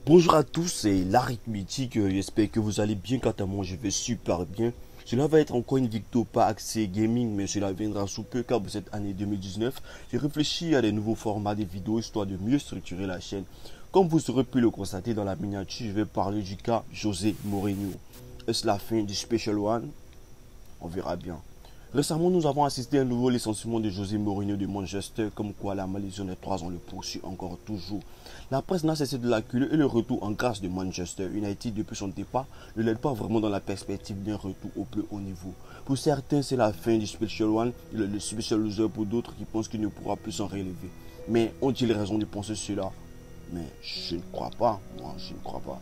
Bonjour à tous, c'est l'arithmétique. J'espère que vous allez bien. Quant à moi, je vais super bien. Cela va être encore une vidéo pas axée gaming, mais cela viendra sous peu car pour cette année 2019, j'ai réfléchi à des nouveaux formats de vidéos histoire de mieux structurer la chaîne. Comme vous aurez pu le constater dans la miniature, je vais parler du cas José Mourinho. Est-ce la fin du Special One? On verra bien. Récemment, nous avons assisté à un nouveau licenciement de José Mourinho de Manchester, comme quoi la malédiction des trois ans le poursuit encore toujours. La presse n'a cessé de l'acculer et le retour en grâce de Manchester United depuis son départ ne l'aide pas vraiment dans la perspective d'un retour au plus haut niveau. Pour certains, c'est la fin du Special One, le Special Loser pour d'autres qui pensent qu'il ne pourra plus s'en relever. Mais ont-ils raison de penser cela? Mais je ne crois pas, moi je ne crois pas.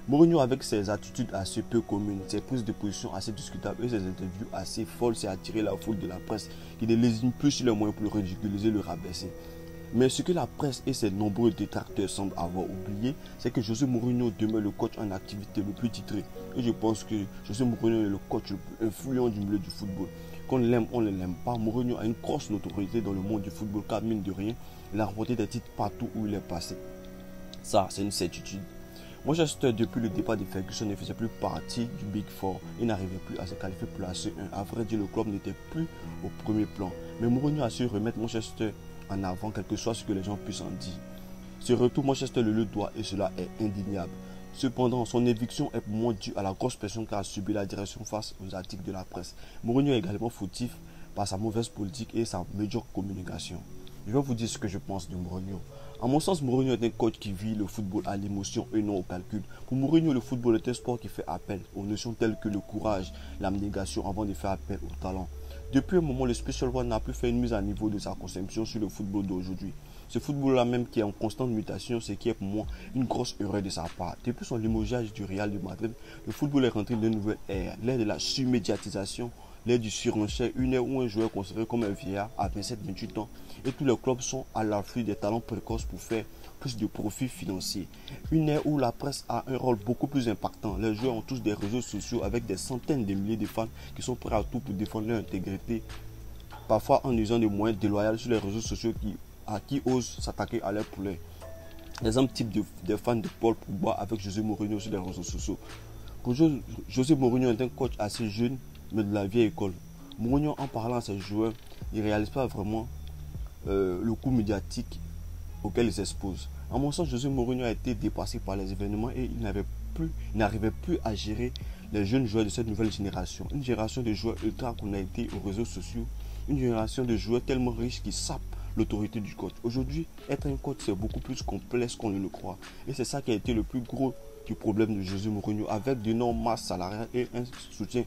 Mourinho, avec ses attitudes assez peu communes, ses prises de position assez discutables et ses interviews assez folles, s'est attiré la foule de la presse qui ne lésine plus sur le moyen pour le ridiculiser, le rabaisser. Mais ce que la presse et ses nombreux détracteurs semblent avoir oublié, c'est que José Mourinho demeure le coach en activité le plus titré. Et je pense que José Mourinho est le coach le plus influent du milieu du football. Qu'on l'aime, on ne l'aime pas, Mourinho a une grosse notoriété dans le monde du football car mine de rien, il a remporté des titres partout où il est passé. Ça, c'est une certitude. Manchester, depuis le départ de Ferguson, ne faisait plus partie du Big Four. Il n'arrivait plus à se qualifier pour la C1. À vrai dire, le club n'était plus au premier plan. Mais Mourinho a su remettre Manchester en avant, quel que soit ce que les gens puissent en dire. Ce retour, Manchester le doit et cela est indéniable. Cependant, son éviction est moins due à la grosse pression qu'a subi la direction face aux articles de la presse. Mourinho est également fautif par sa mauvaise politique et sa médiocre communication. Je vais vous dire ce que je pense de Mourinho. À mon sens, Mourinho est un coach qui vit le football à l'émotion et non au calcul. Pour Mourinho, le football est un sport qui fait appel aux notions telles que le courage, l'abnégation avant de faire appel au talent. Depuis un moment, le Special One n'a plus fait une mise à niveau de sa conception sur le football d'aujourd'hui. Ce football-là même qui est en constante mutation, ce qui est pour moi une grosse erreur de sa part. Depuis son limogeage du Real de Madrid, le football est rentré dans une nouvelle ère, l'ère de la surmédiatisation, l'ère du surenchère, une ère où un joueur est considéré comme un vieillard à 27-28 ans et tous les clubs sont à l'afflux des talents précoces pour faire plus de profits financiers. Une ère où la presse a un rôle beaucoup plus impactant. Les joueurs ont tous des réseaux sociaux avec des centaines de milliers de fans qui sont prêts à tout pour défendre leur intégrité, parfois en usant de moyens déloyaux sur les réseaux sociaux qui osent s'attaquer à leurs poulets. L'exemple type des fans de Paul Pogba avec José Mourinho sur les réseaux sociaux. José Mourinho est un coach assez jeune, mais de la vieille école. Mourinho, en parlant à ses joueurs, il ne réalise pas vraiment le coût médiatique auquel il s'expose. À mon sens, José Mourinho a été dépassé par les événements et il n'arrivait plus à gérer les jeunes joueurs de cette nouvelle génération. Une génération de joueurs ultra connectés aux réseaux sociaux, une génération de joueurs tellement riches qui sapent l'autorité du coach. Aujourd'hui, être un coach, c'est beaucoup plus complexe qu'on ne le croit. Et c'est ça qui a été le plus gros du problème de José Mourinho. Avec d'énormes masses salariales et un soutien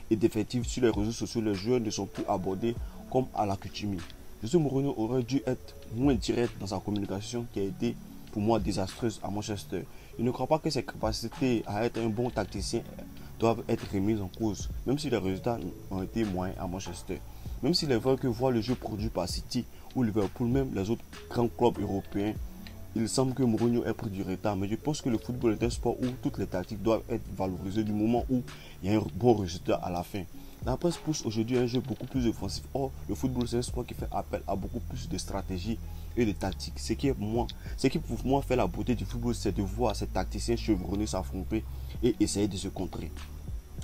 d'effectifs sur les réseaux sociaux, les joueurs ne sont plus abordés comme à l'accoutumée. José Mourinho aurait dû être moins direct dans sa communication qui a été pour moi désastreuse à Manchester. Je ne crois pas que ses capacités à être un bon tacticien doivent être remises en cause, même si les résultats ont été moyens à Manchester. Même s'il est vrai que voir le jeu produit par City ou Liverpool, même les autres grands clubs européens, il semble que Mourinho ait pris du retard. Mais je pense que le football est un sport où toutes les tactiques doivent être valorisées du moment où il y a un bon résultat à la fin. La presse pousse aujourd'hui un jeu beaucoup plus offensif. Or, le football, c'est un sport qui fait appel à beaucoup plus de stratégie et de tactique. Ce qui pour moi fait la beauté du football, c'est de voir ces tacticiens chevronnés s'affronter et essayer de se contrer.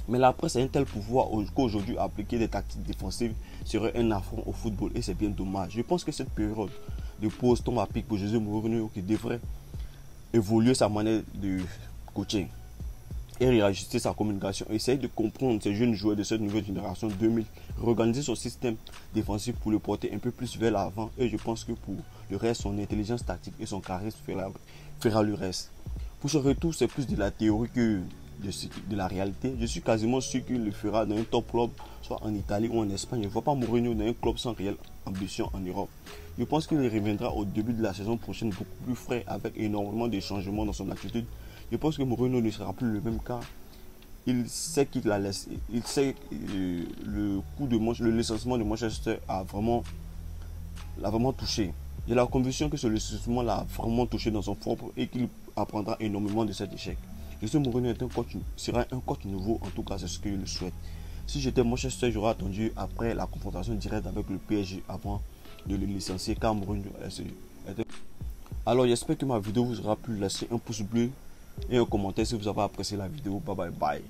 Mais la presse a un tel pouvoir qu'aujourd'hui appliquer des tactiques défensives serait un affront au football et c'est bien dommage. Je pense que cette période de pause tombe à pic pour José Mourinho qui devrait évoluer sa manière de coaching et réajuster sa communication, essayer de comprendre ces jeunes joueurs de cette nouvelle génération 2000, réorganiser son système défensif pour le porter un peu plus vers l'avant et je pense que pour le reste, son intelligence tactique et son charisme fera le reste. Pour ce retour, c'est plus de la théorie que de la réalité. Je suis quasiment sûr qu'il le fera dans un top club, soit en Italie ou en Espagne. Je ne vois pas Mourinho dans un club sans réelle ambition en Europe. Je pense qu'il reviendra au début de la saison prochaine beaucoup plus frais avec énormément de changements dans son attitude. Je pense que Mourinho ne sera plus le même cas. Il sait qu'il la laisse. Il sait le licenciement de Manchester l'a vraiment touché. J'ai la conviction que ce licenciement l'a vraiment touché dans son fond et qu'il apprendra énormément de cet échec. José Mourinho sera un coach nouveau, en tout cas c'est ce que je le souhaite. Si j'étais Manchester, j'aurais attendu après la confrontation directe avec le PSG avant de le licencier car Mourinho était... Alors j'espère que ma vidéo vous aura pu laisser un pouce bleu et un commentaire si vous avez apprécié la vidéo. Bye bye bye.